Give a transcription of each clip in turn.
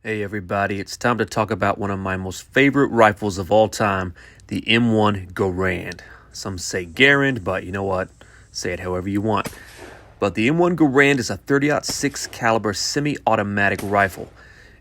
Hey everybody, it's time to talk about one of my most favorite rifles of all time, the M1 Garand. Some say Garand, but you know what? Say it however you want. But the M1 Garand is a .30-06 caliber semi-automatic rifle.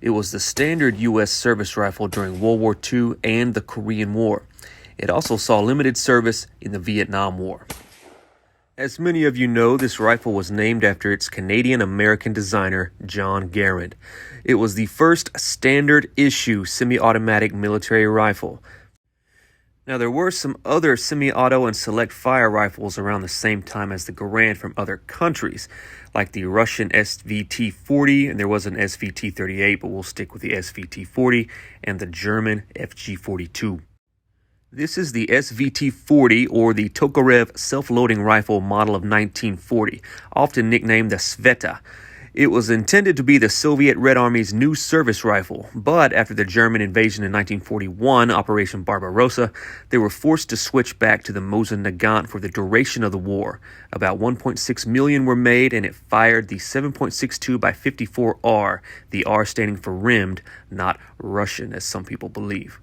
It was the standard U.S. service rifle during World War II and the Korean War. It also saw limited service in the Vietnam War. As many of you know, this rifle was named after its Canadian-American designer, John Garand. It was the first standard-issue semi-automatic military rifle. Now, there were some other semi-auto and select fire rifles around the same time as the Garand from other countries, like the Russian SVT-40, and there was an SVT-38, but we'll stick with the SVT-40, and the German FG-42. This is the SVT-40, or the Tokarev self-loading rifle model of 1940, often nicknamed the Sveta. It was intended to be the Soviet Red Army's new service rifle, but after the German invasion in 1941, Operation Barbarossa, they were forced to switch back to the Mosin Nagant for the duration of the war. About 1.6 million were made, and it fired the 7.62 by 54R, the R standing for rimmed, not Russian, as some people believe.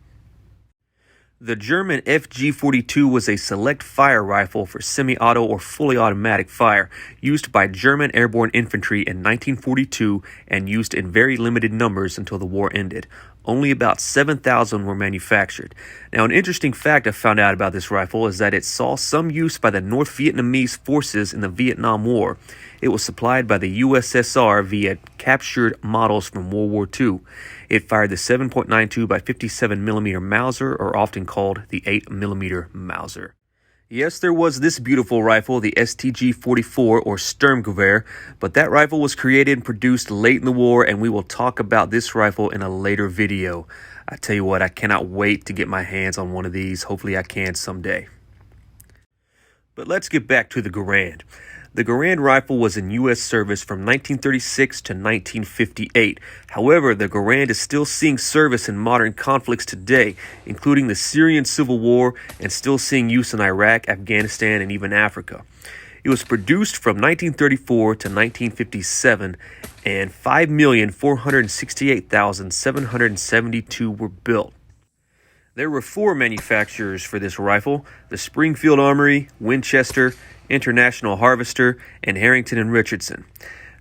The German FG-42 was a select fire rifle for semi-auto or fully automatic fire, used by German airborne infantry in 1942 and used in very limited numbers until the war ended. Only about 7,000 were manufactured. Now, an interesting fact I found out about this rifle is that it saw some use by the North Vietnamese forces in the Vietnam War. It was supplied by the USSR via captured models from World War II. It fired the 7.92 by 57mm Mauser, or often called the 8mm Mauser. Yes, there was this beautiful rifle, the STG-44 or Sturmgewehr, but that rifle was created and produced late in the war, and we will talk about this rifle in a later video. I tell you what, I cannot wait to get my hands on one of these. Hopefully I can someday. But let's get back to the Garand. The Garand rifle was in U.S. service from 1936 to 1958. However, the Garand is still seeing service in modern conflicts today, including the Syrian Civil War, and still seeing use in Iraq, Afghanistan, and even Africa. It was produced from 1934 to 1957, and 5,468,772 were built. There were 4 manufacturers for this rifle: the Springfield Armory, Winchester, International Harvester, and Harrington and Richardson.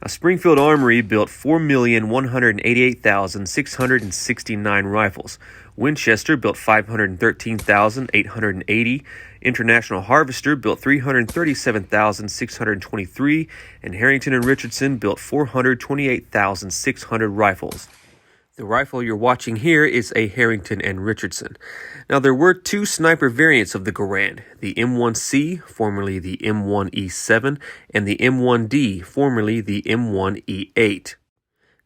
Springfield Armory built 4,188,669 rifles. Winchester built 513,880. International Harvester built 337,623, and Harrington and Richardson built 428,600 rifles. The rifle you're watching here is a Harrington and Richardson. Now, there were 2 sniper variants of the Garand, the M1C, formerly the M1E7, and the M1D, formerly the M1E8.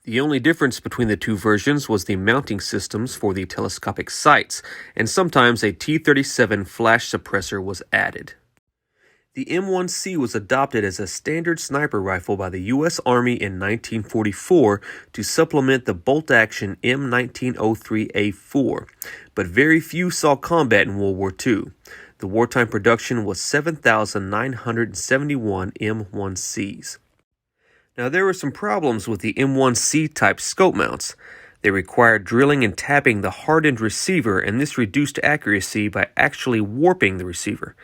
The only difference between the 2 versions was the mounting systems for the telescopic sights, and sometimes a T-37 flash suppressor was added. The M1C was adopted as a standard sniper rifle by the U.S. Army in 1944 to supplement the bolt-action M1903A4, but very few saw combat in World War II. The wartime production was 7,971 M1Cs. Now, there were some problems with the M1C type scope mounts. They required drilling and tapping the hardened receiver, and this reduced accuracy by actually warping the receiver.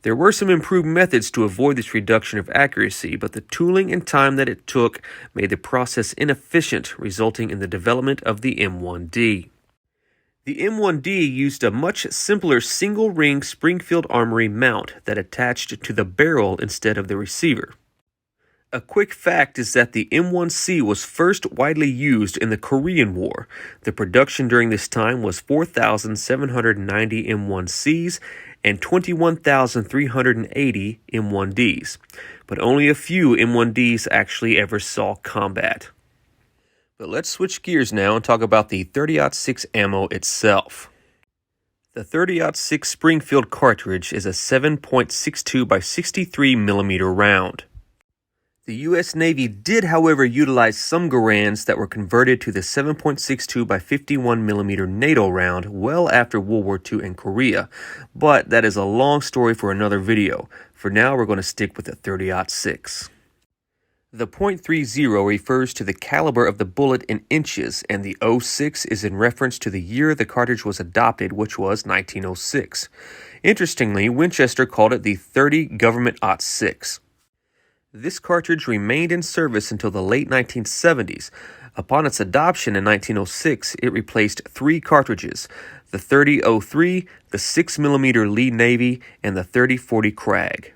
There were some improved methods to avoid this reduction of accuracy, but the tooling and time that it took made the process inefficient, resulting in the development of the M1D. The M1D used a much simpler single-ring Springfield Armory mount that attached to the barrel instead of the receiver. A quick fact is that the M1C was first widely used in the Korean War. The production during this time was 4,790 M1Cs and 21,380 M1Ds, but only a few M1Ds actually ever saw combat. But let's switch gears now and talk about the .30-06 ammo itself. The .30-06 Springfield cartridge is a 7.62 by 63mm round. The U.S. Navy did, however, utilize some Garands that were converted to the 7.62 by 51mm NATO round well after World War II and Korea, but that is a long story for another video. For now, we're going to stick with the .30-06. The .30 refers to the caliber of the bullet in inches, and the .06 is in reference to the year the cartridge was adopted, which was 1906. Interestingly, Winchester called it the .30 Government .06. This cartridge remained in service until the late 1970s. Upon its adoption in 1906, it replaced three cartridges: the .30-03, the 6mm Lee Navy, and the .30-40 Krag.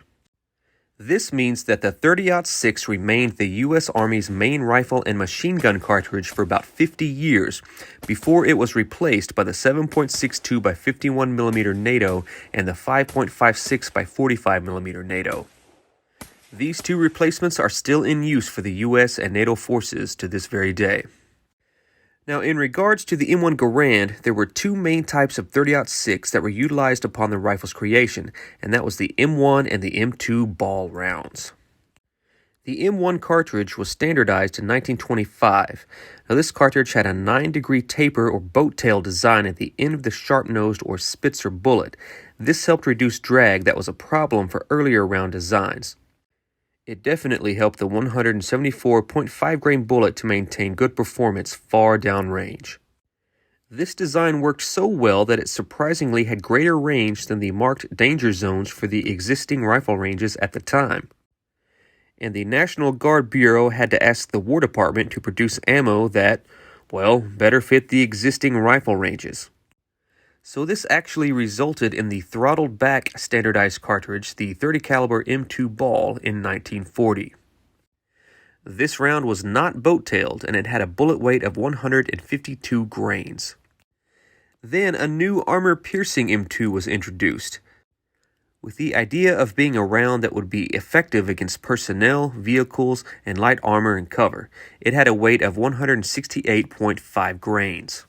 This means that the .30-06 remained the U.S. Army's main rifle and machine gun cartridge for about 50 years before it was replaced by the 7.62 by 51mm NATO and the 5.56 by 45mm NATO. These two replacements are still in use for the U.S. and NATO forces to this very day. Now, in regards to the M1 Garand, there were two main types of .30-06 that were utilized upon the rifle's creation, and that was the M1 and the M2 ball rounds. The M1 cartridge was standardized in 1925. Now, this cartridge had a 9-degree taper or boat tail design at the end of the sharp-nosed or Spitzer bullet. This helped reduce drag that was a problem for earlier round designs. It definitely helped the 174.5 grain bullet to maintain good performance far downrange. This design worked so well that it surprisingly had greater range than the marked danger zones for the existing rifle ranges at the time. And the National Guard Bureau had to ask the War Department to produce ammo that, well, better fit the existing rifle ranges. So this actually resulted in the throttled back standardized cartridge, the .30 caliber M2 ball, in 1940. This round was not boat-tailed, and it had a bullet weight of 152 grains. Then a new armor-piercing M2 was introduced, with the idea of being a round that would be effective against personnel, vehicles, and light armor and cover. It had a weight of 168.5 grains.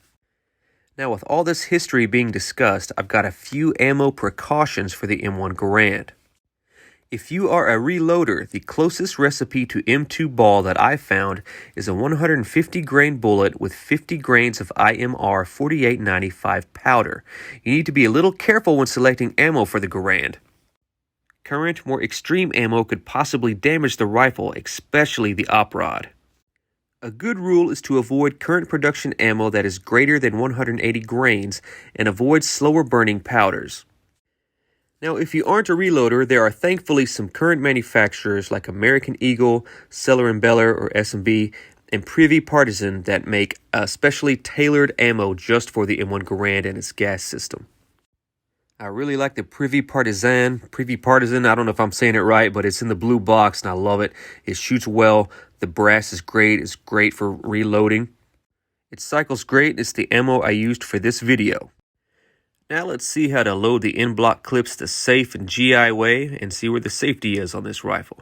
Now, with all this history being discussed, I've got a few ammo precautions for the M1 Garand. If you are a reloader, the closest recipe to M2 ball that I found is a 150 grain bullet with 50 grains of IMR 4895 powder. You need to be a little careful when selecting ammo for the Garand. Current, more extreme ammo could possibly damage the rifle, especially the op rod. A good rule is to avoid current production ammo that is greater than 180 grains and avoid slower burning powders. Now, if you aren't a reloader, there are thankfully some current manufacturers like American Eagle, Seller & Beller or S&B, and Privy Partisan that make specially tailored ammo just for the M1 Garand and its gas system. I really like the Privy Partisan, I don't know if I'm saying it right, but it's in the blue box and I love it. It shoots well, the brass is great, it's great for reloading. It cycles great, it's the ammo I used for this video. Now let's see how to load the in-block clips the safe and GI way and see where the safety is on this rifle.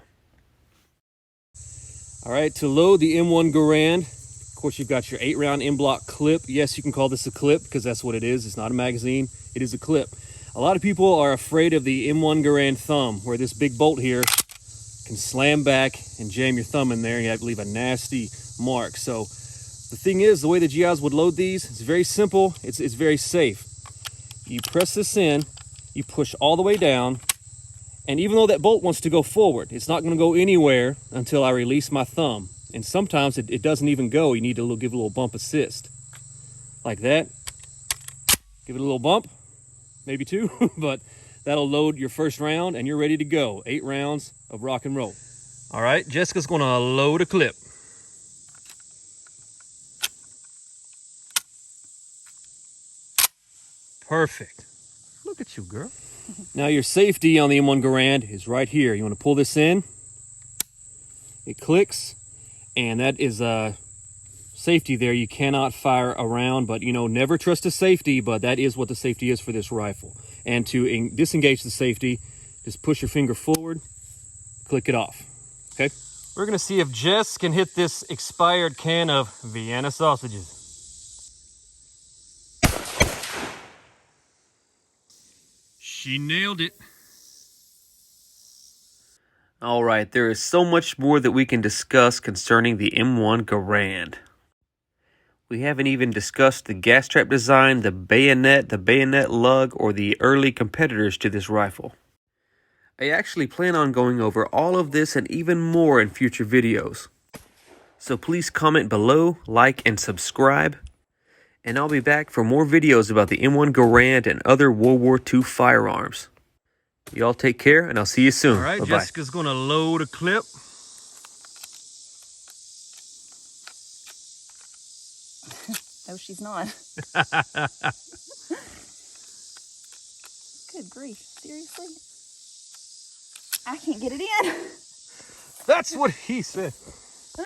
Alright, to load the M1 Garand, of course you've got your 8-round in-block clip. Yes, you can call this a clip because that's what it is. It's not a magazine, it is a clip. A lot of people are afraid of the M1 Garand thumb, where this big bolt here can slam back and jam your thumb in there and you have to leave a nasty mark. So the thing is, the way the GIs would load these, it's very simple, it's very safe. You press this in, you push all the way down, and even though that bolt wants to go forward, it's not going to go anywhere until I release my thumb. And sometimes it doesn't even go. You need to give it a little bump assist. Like that. Give it a little bump. Maybe two, but that'll load your first round and you're ready to go. 8 rounds of rock and roll. All right, Jessica's gonna load a clip. Perfect. Look at you, girl. Now your safety on the M1 Garand is right here. You wanna pull this in, it clicks, and that is safety there. You cannot fire around, but never trust a safety, but that is what the safety is for this rifle. And to disengage the safety, just push your finger forward, click it off. Okay, we're gonna see if Jess can hit this expired can of Vienna sausages. She nailed it. All right, there is so much more that we can discuss concerning the M1 Garand. We haven't even discussed the gas trap design, the bayonet lug, or the early competitors to this rifle. I actually plan on going over all of this and even more in future videos. So please comment below, like, and subscribe. And I'll be back for more videos about the M1 Garand and other World War II firearms. Y'all take care, and I'll see you soon. All right, Bye-bye. Jessica's gonna load a clip. No, she's not. Good grief, seriously? I can't get it in. That's what he said.